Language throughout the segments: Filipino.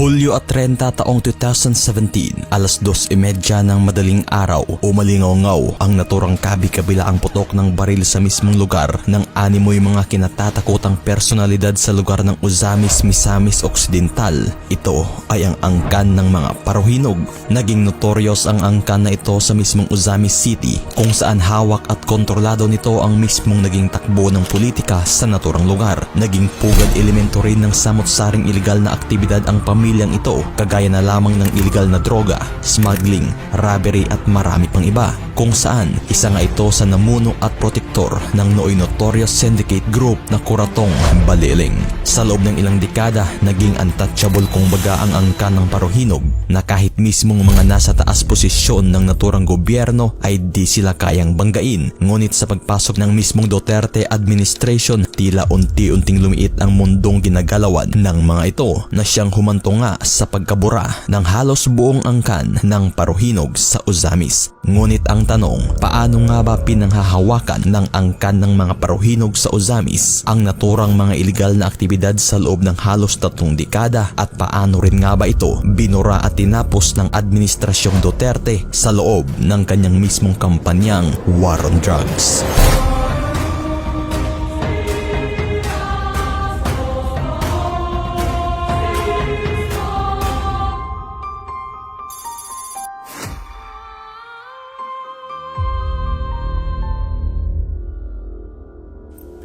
Hulyo at 30 taong 2017, alas 2:30 ng madaling araw, umalingaw-ngaw ang naturang kabi-kabila ang putok ng baril sa mismong lugar ng animoy mga kinatatakutang personalidad sa lugar ng Uzamis, Misamis Occidental. Ito ay ang angkan ng mga Parohinog. Naging notorious ang angkan na ito sa mismong Uzamis City, kung saan hawak at kontrolado nito ang mismong naging takbo ng politika sa naturang lugar. Naging pugad elemento rin ng samot-saring ilegal na aktibidad ang pamilyang ito, kagaya na lamang ng ilegal na droga, smuggling, robbery at marami pang iba, kung saan isa nga ito sa namuno at protektor ng nooy notorious syndicate group na Kuratong Baliling. Sa loob ng ilang dekada, naging untouchable kung baga ang angkan ng Parohinog, na kahit mismong mga nasa taas posisyon ng naturang gobyerno ay di sila kayang banggain. Ngunit sa pagpasok ng mismong Duterte administration, tila unti-unting lumiit ang mundong ginagalawan ng mga ito, na siyang humanto nga sa pagkabura ng halos buong angkan ng Parohinog sa Uzamis. Ngunit ang tanong, paano nga ba pinanghahawakan ng angkan ng mga Parohinog sa Uzamis ang naturang mga ilegal na aktibidad sa loob ng halos 3 dekada, at paano rin nga ba ito binura at tinapos ng administrasyong Duterte sa loob ng kanyang mismong kampanyang War on Drugs?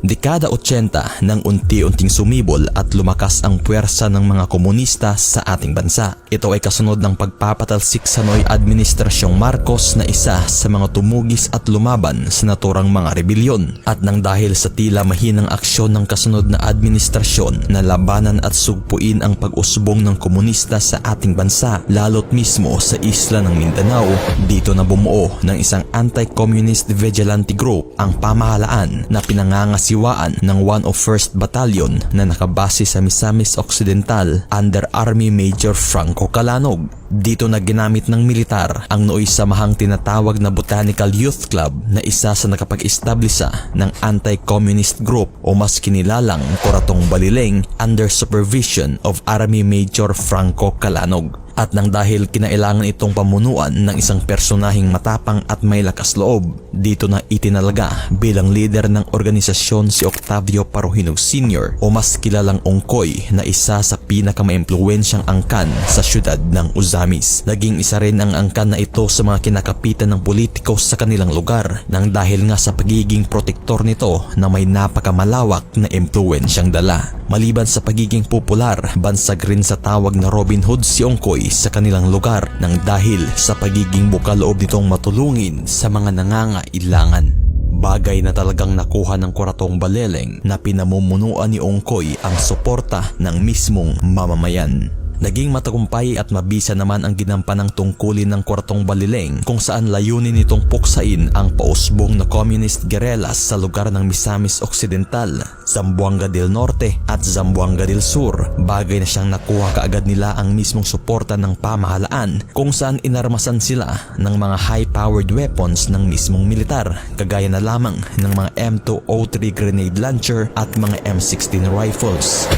Dekada 80 nang unti-unting sumibol at lumakas ang puwersa ng mga komunista sa ating bansa. Ito ay kasunod ng pagpapatalsik sa nooy administrasyong Marcos na isa sa mga tumugis at lumaban sa naturang mga rebelyon. At nang dahil sa tila mahinang aksyon ng kasunod na administrasyon na labanan at sugpuin ang pag-usbong ng komunista sa ating bansa, lalo't mismo sa isla ng Mindanao, dito na bumuo ng isang anti-communist vigilante group ang pamahalaan na pinangangasiwaan ng 101st Battalion na nakabase sa Misamis Occidental under Army Major Franco Calanog. Dito na ginamit ng militar ang nooy samahang tinatawag na Botanical Youth Club na isa sa nakapag-establisa ng anti-communist group o mas kinilalang Kuratong Baliling under supervision of Army Major Franco Calanog. At nang dahil kinailangan itong pamunuan ng isang personaheng matapang at may lakas loob, dito na itinalaga bilang leader ng organisasyon si Octavio Parohinog Sr. o mas kilalang Ongkoy, na isa sa pinakamaimpluwensyang angkan sa syudad ng Uzamis. Naging isa rin ang angkan na ito sa mga kinakapitan ng politiko sa kanilang lugar, nang dahil nga sa pagiging protektor nito na may napakamalawak na impluwensyang dala. Maliban sa pagiging popular, bansag rin sa tawag na Robin Hood si Ongkoy sa kanilang lugar, nang dahil sa pagiging bukaloob nitong matulungin sa mga nangangailangan. Bagay na talagang nakuha ng Kuratong Baliling na pinamumunuan ni Ongkoy ang suporta ng mismong mamamayan. Naging matagumpay at mabisa naman ang ginampanang tungkulin ng Kuratong Baliling, kung saan layunin nitong puksain ang pausbong na communist guerrillas sa lugar ng Misamis Occidental, Zamboanga del Norte at Zamboanga del Sur. Bagay na siyang nakuha kaagad nila ang mismong suporta ng pamahalaan, kung saan inarmasan sila ng mga high-powered weapons ng mismong militar, kagaya na lamang ng mga M203 grenade launcher at mga M16 rifles.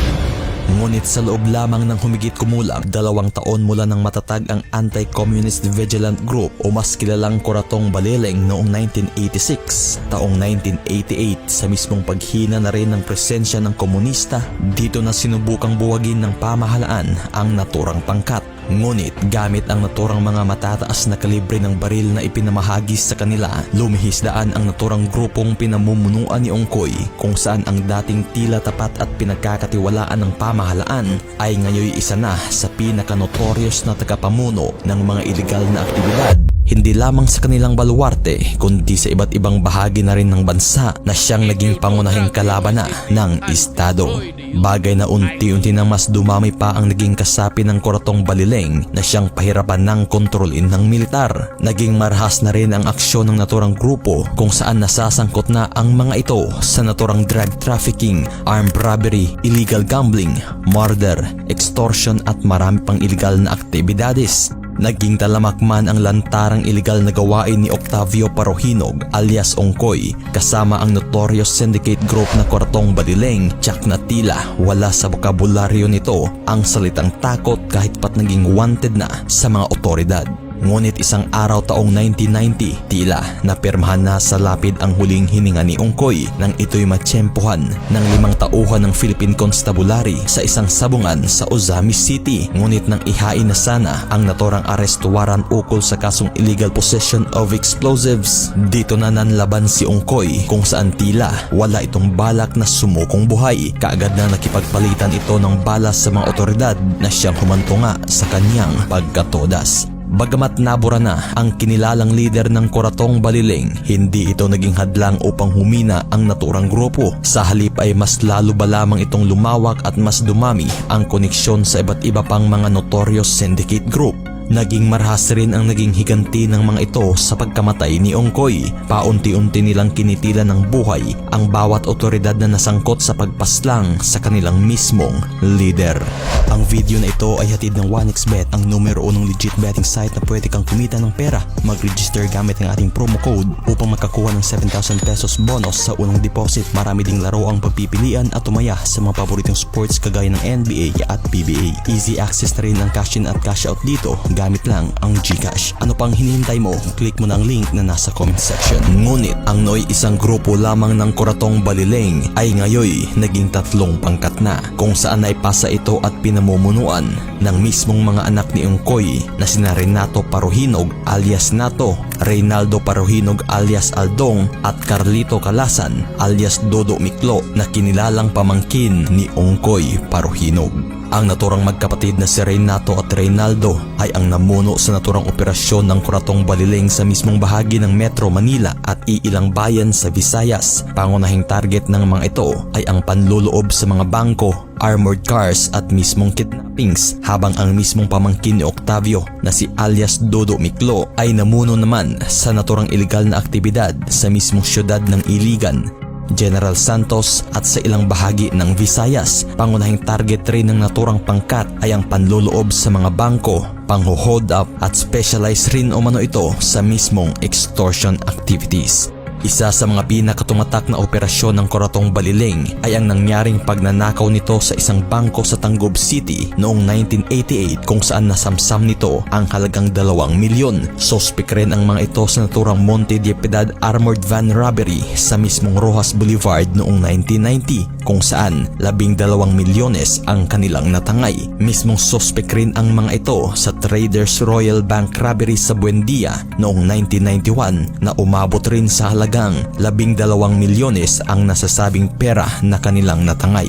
Ngunit sa loob lamang ng humigit kumulang 2 taon mula nang matatag ang Anti-Communist Vigilant Group o mas kilalang Kuratong Baliling noong 1986, taong 1988 sa mismong paghina na rin ng presensya ng komunista, dito na sinubukang buwagin ng pamahalaan ang naturang pangkat. Ngunit gamit ang naturang mga matataas na kalibre ng baril na ipinamahagis sa kanila, lumihisdaan ang naturang grupong pinamumunuan ni Ongkoy, kung saan ang dating tila tapat at pinagkakatiwalaan ng pamahalaan ay ngayon isa na sa pinaka-notorious na tagapamuno ng mga ilegal na aktibidad. Hindi lamang sa kanilang baluarte, kundi sa iba't ibang bahagi na rin ng bansa na siyang naging pangunahing kalaban na ng Estado. Bagay na unti-unti nang mas dumami pa ang naging kasapi ng Kuratong Baliling na siyang pahirapan ng kontrolin ng militar. Naging marahas na rin ang aksyon ng naturang grupo, kung saan nasasangkot na ang mga ito sa naturang drug trafficking, armed robbery, illegal gambling, murder, extortion at marami pang illegal na aktibidades. Naging talamak man ang lantarang iligal na gawain ni Octavio Paruhinog alias Ongkoy kasama ang notorious syndicate group na Kuratong Balileng, tiyak na tila wala sa bokabularyo nito ang salitang takot kahit pat naging wanted na sa mga otoridad. Ngunit isang araw taong 1990, tila napirmahan na sa lapid ang huling hininga ni Ongkoy nang ito'y matsyempohan ng 5 tauhan ng Philippine Constabulary sa isang sabungan sa Ozamis City. Ngunit nang ihain na sana ang naturang arrest warrant ukol sa kasong illegal possession of explosives, dito na nanlaban si Ongkoy kung saan tila wala itong balak na sumukong buhay. Kaagad na nakipagpalitan ito ng balas sa mga otoridad na siyang humantunga sa kanyang pagkatodas. Bagamat nabura na ang kinilalang leader ng Kuratong Balileng, hindi ito naging hadlang upang humina ang naturang grupo. Sa halip ay mas lalo ba lamang itong lumawak at mas dumami ang koneksyon sa iba't iba pang mga notorious syndicate group. Naging marahas rin ang naging higanti ng mga ito sa pagkamatay ni Ongkoy. Paunti-unti nilang kinitilan ng buhay ang bawat otoridad na nasangkot sa pagpaslang sa kanilang mismong leader. Ang video na ito ay hatid ng 1xBet, ang numero 1 legit betting site na pwede kang kumita ng pera. Mag-register gamit ang ating promo code upang makakuha ng 7,000 pesos bonus sa unang deposit. Marami ding laro ang pagpipilian at tumaya sa mga paboritong sports kagaya ng NBA at PBA. Easy access na rin ang cash in at cash out dito gamit lang ang GCash. Ano pang hinihintay mo? Click mo na ang link na nasa comment section. Ngunit ang Noy isang grupo lamang ng Kuratong Balileng ay ngayoy naging 3 pangkat na, kung saan ay pasa ito at pinamumunuan ng mismong mga anak ni Ongkoy na sina Renato Paruhinog alias Nato, Reynaldo Paruhinog alias Aldong at Carlito Calasan alias Dodo Miklo na kinilalang pamangkin ni Ongkoy Paruhinog. Ang naturang magkapatid na si Renato at Reynaldo ay ang namuno sa naturang operasyon ng Kuratong Balileng sa mismong bahagi ng Metro Manila at iilang bayan sa Visayas. Pangunahing target ng mga ito ay ang panluloob sa mga bangko, armored cars at mismong kidnappings, habang ang mismong pamangkin ni Octavio na si alias Dodo Miklo ay namuno naman sa naturang iligal na aktibidad sa mismong syudad ng Iligan, General Santos at sa ilang bahagi ng Visayas. Pangunahing target rin ng naturang pangkat ay ang panluloob sa mga bangko, pangho-hold up at specialized rin umano ito sa mismong extortion activities. Isa sa mga pinakatumatak na operasyon ng Kuratong Balileng ay ang nangyaring pagnanakaw nito sa isang bangko sa Tangub City noong 1988, kung saan nasamsam nito ang halagang 2 milyon. Suspek rin ang mga ito sa naturang Monte de Piedad armored van robbery sa mismong Rojas Boulevard noong 1990, kung saan 12 milyones ang kanilang natangay. Mismong suspek rin ang mga ito sa Traders Royal Bank robbery sa Buendia noong 1991 na umabot rin sa halagang 12 milyones ang nasasabing pera na kanilang natangay.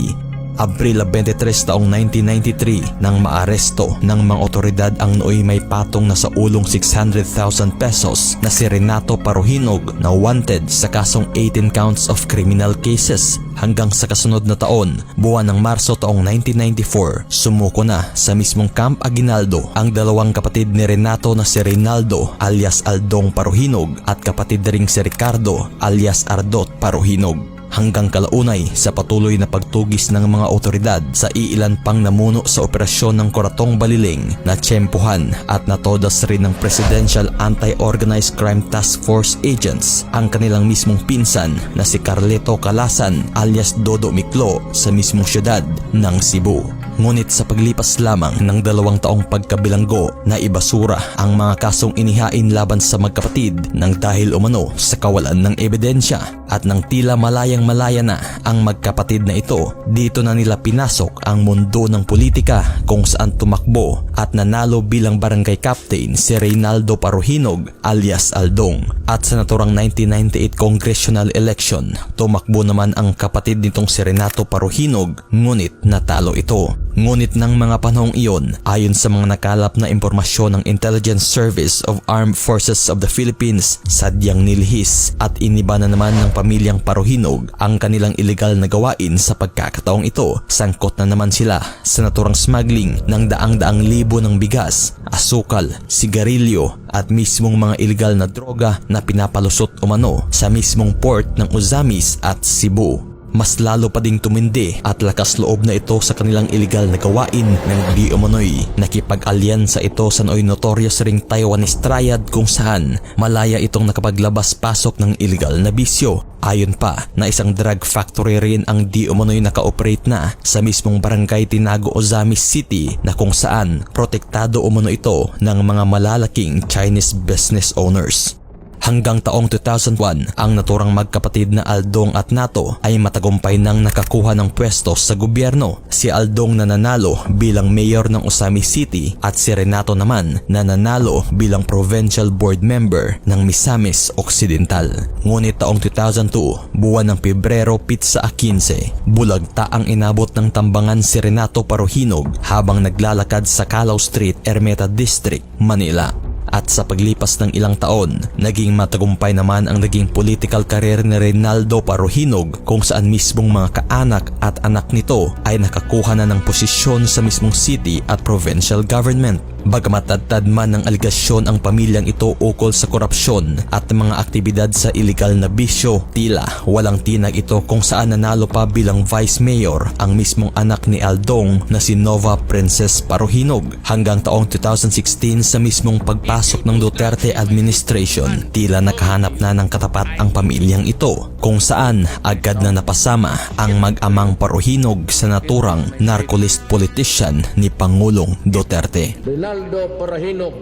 Abril 23 taong 1993 nang maaresto ng mga otoridad ang nooy may patong na sa ulong 600,000 pesos na si Renato Paruhinog na wanted sa kasong 18 counts of criminal cases. Hanggang sa kasunod na taon, buwan ng Marso taong 1994, sumuko na sa mismong Camp Aguinaldo ang 2 kapatid ni Renato na si Reynaldo alias Aldong Paruhinog at kapatid ring si Ricardo alias Ardot Paruhinog. Hanggang kalaunay sa patuloy na pagtugis ng mga otoridad sa iilan pang namuno sa operasyon ng Kuratong Balileng na tsyempohan at natodas rin ng Presidential Anti-Organized Crime Task Force agents ang kanilang mismong pinsan na si Carlito Calasan alias Dodo Miklo sa mismong syudad ng Cebu. Ngunit sa paglipas lamang ng 2 taong pagkabilanggo na ibasura ang mga kasong inihain laban sa magkapatid nang dahil umano sa kawalan ng ebidensya at nang tila malayang-malaya na ang magkapatid na ito, dito na nila pinasok ang mundo ng politika kung saan tumakbo at nanalo bilang barangay captain si Reynaldo Paruhinog alias Aldong. At sa naturang 1998 congressional election, tumakbo naman ang kapatid nitong si Renato Paruhinog, ngunit natalo ito. Ngunit ng mga panahong iyon, ayon sa mga nakalap na impormasyon ng Intelligence Service of Armed Forces of the Philippines, sadyang nilihis at iniba na naman ng pamilyang Paruhinog ang kanilang illegal na gawain sa pagkakataong ito. Sangkot na naman sila sa naturang smuggling ng daang-daang libo ng bigas, asukal, sigarilyo at mismong mga illegal na droga na pinapalusot umano sa mismong port ng Ozamis at Cebu. Mas lalo pa ding tumindi at lakas loob na ito sa kanilang iligal na gawain ng di umano'y nakipag-alyansa ito sa nooy notorious ring Taiwanese triad kung saan malaya itong nakapaglabas-pasok ng iligal na bisyo. Ayon pa na isang drug factory rin ang di umano'y naka-operate na sa mismong barangay Tinago, Ozamis City na kung saan protektado umano ito ng mga malalaking Chinese business owners. Hanggang taong 2001, ang naturang magkapatid na Aldong at Nato ay matagumpay nang nakakuha ng pwesto sa gobyerno. Si Aldong na nanalo bilang mayor ng Ozamis City at si Renato naman na nanalo bilang provincial board member ng Misamis Occidental. Ngunit taong 2002, buwan ng Pebrero pitsa 15, bulagta ang inabot ng tambangan si Renato Paruhinog habang naglalakad sa Calao Street, Ermita District, Manila. At sa paglipas ng ilang taon, naging matagumpay naman ang naging political career ni Reynaldo Paruhinog kung saan mismong mga kaanak at anak nito ay nakakuha na ng posisyon sa mismong city at provincial government. Bagamat tad man ng aligasyon ang pamilyang ito ukol sa korupsyon at mga aktibidad sa iligal na bisyo, tila walang tinag ito kung saan nanalo pa bilang vice mayor ang mismong anak ni Aldong na si Nova Princess Paruhinog. Hanggang taong 2016 sa mismong pagpasok ng Duterte administration, tila nakahanap na ng katapat ang pamilyang ito kung saan agad na napasama ang mag-amang Paruhinog sa naturang narcolist politician ni Pangulong Duterte. Reynaldo Paruhinog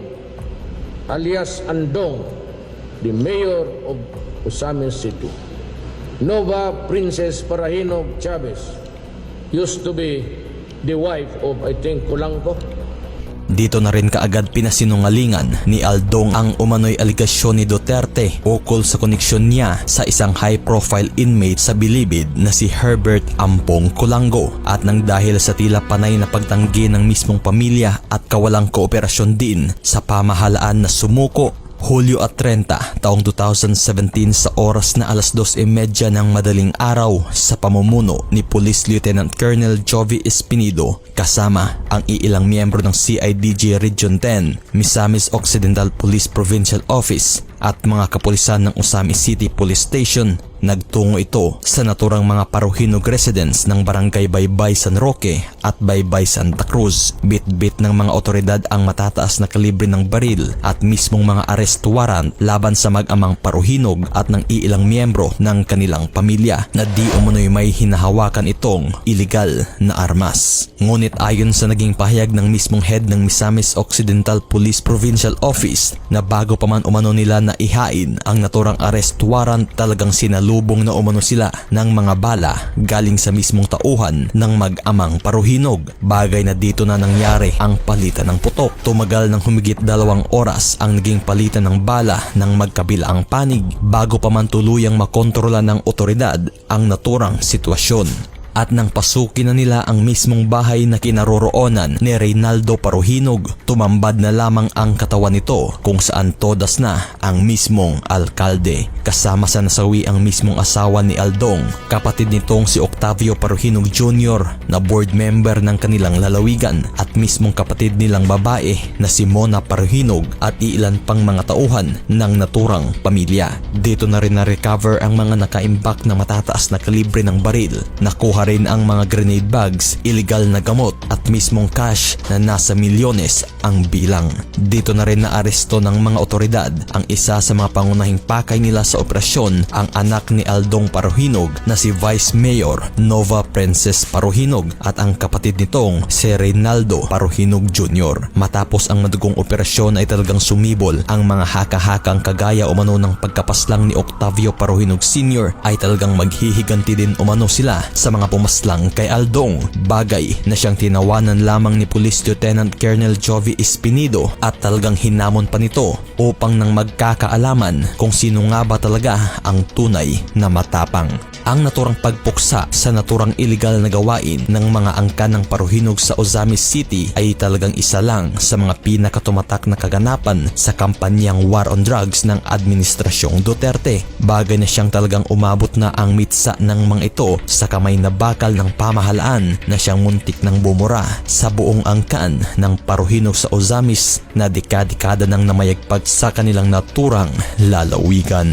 alias Andong, the mayor of Ozamis City. Nova Princess Paruhinog Chavez used to be the wife of, I think, Colanco. Dito na rin kaagad pinasinungalingan ni Aldong ang umano'y aligasyon ni Duterte ukol sa koneksyon niya sa isang high-profile inmate sa Bilibid na si Herbert Ampong Colango. At nang dahil sa tila panay na pagtanggi ng mismong pamilya at kawalang kooperasyon din sa pamahalaan na sumuko, Hulyo at 30 taong 2017 sa oras na 2:30 ng madaling araw sa pamumuno ni Police Lieutenant Colonel Jovi Espinido kasama ang iilang miyembro ng CIDG Region 10, Misamis Occidental Police Provincial Office at mga kapulisan ng Ozamis City Police Station. Nagtungo ito sa naturang mga Paruhinog residents ng Barangay Baybay San Roque at Baybay Santa Cruz. Bit-bit ng mga otoridad ang matataas na kalibre ng baril at mismong mga arrest warrant laban sa mag-amang Paruhinog at ng iilang miyembro ng kanilang pamilya na di umunoy may hinahawakan itong iligal na armas. Ngunit ayon sa naging pahayag ng mismong head ng Misamis Occidental Police Provincial Office na bago pa man umano nila na ihain ang naturang arrest warrant, talagang sinalubong na umano sila ng mga bala galing sa mismong tauhan ng mag-amang Paruhinog. Bagay na dito na nangyari ang palitan ng putok. Tumagal ng humigit 2 oras ang naging palitan ng bala ng magkabilaang panig bago pa man tuluyang makontrola ng otoridad ang naturang sitwasyon. At nang pasukin na nila ang mismong bahay na kinaroroonan ni Reynaldo Paruhinog, tumambad na lamang ang katawan nito kung saan todas na ang mismong alkalde. Kasama sa nasawi ang mismong asawa ni Aldong, kapatid nitong si Octavio Paruhinog Jr. na board member ng kanilang lalawigan at mismong kapatid nilang babae na si Mona Paruhinog at ilan pang mga tauhan ng naturang pamilya. Dito na rin na-recover ang mga nakaimbak na matataas na kalibre ng baril. Nakuha rin ang mga grenade bags, illegal na gamot at mismong cash na nasa milyones ang bilang. Dito na rin naaresto ng mga otoridad ang isa sa mga pangunahing pakay nila sa operasyon, ang anak ni Aldong Paruhinog na si Vice Mayor Nova Princess Paruhinog at ang kapatid nitong si Reynaldo Paruhinog Jr. Matapos ang madugong operasyon ay talagang sumibol ang mga haka-hakang kagaya umano ng pagkapaslang ni Octavio Paruhinog Sr. ay talagang maghihiganti din umano sila sa mga pumaslang kay Aldong, bagay na siyang tinawanan lamang ni Police Lieutenant Colonel Jovi Espinido at talagang hinamon pa nito upang nang magkakaalaman kung sino nga ba talaga ang tunay na matapang. Ang naturang pagpuksa sa naturang iligal na gawain ng mga angkan ng Paruhinog sa Ozamis City ay talagang isa lang sa mga pinakatumatak na kaganapan sa kampanyang War on Drugs ng Administrasyong Duterte. Bagay na siyang talagang umabot na ang mitsa ng mga ito sa kamay na bakal ng pamahalaan na siyang muntik ng bumura sa buong angkan ng Paruhinog sa Ozamis na dekada-dekada nang namayagpag sa kanilang naturang lalawigan.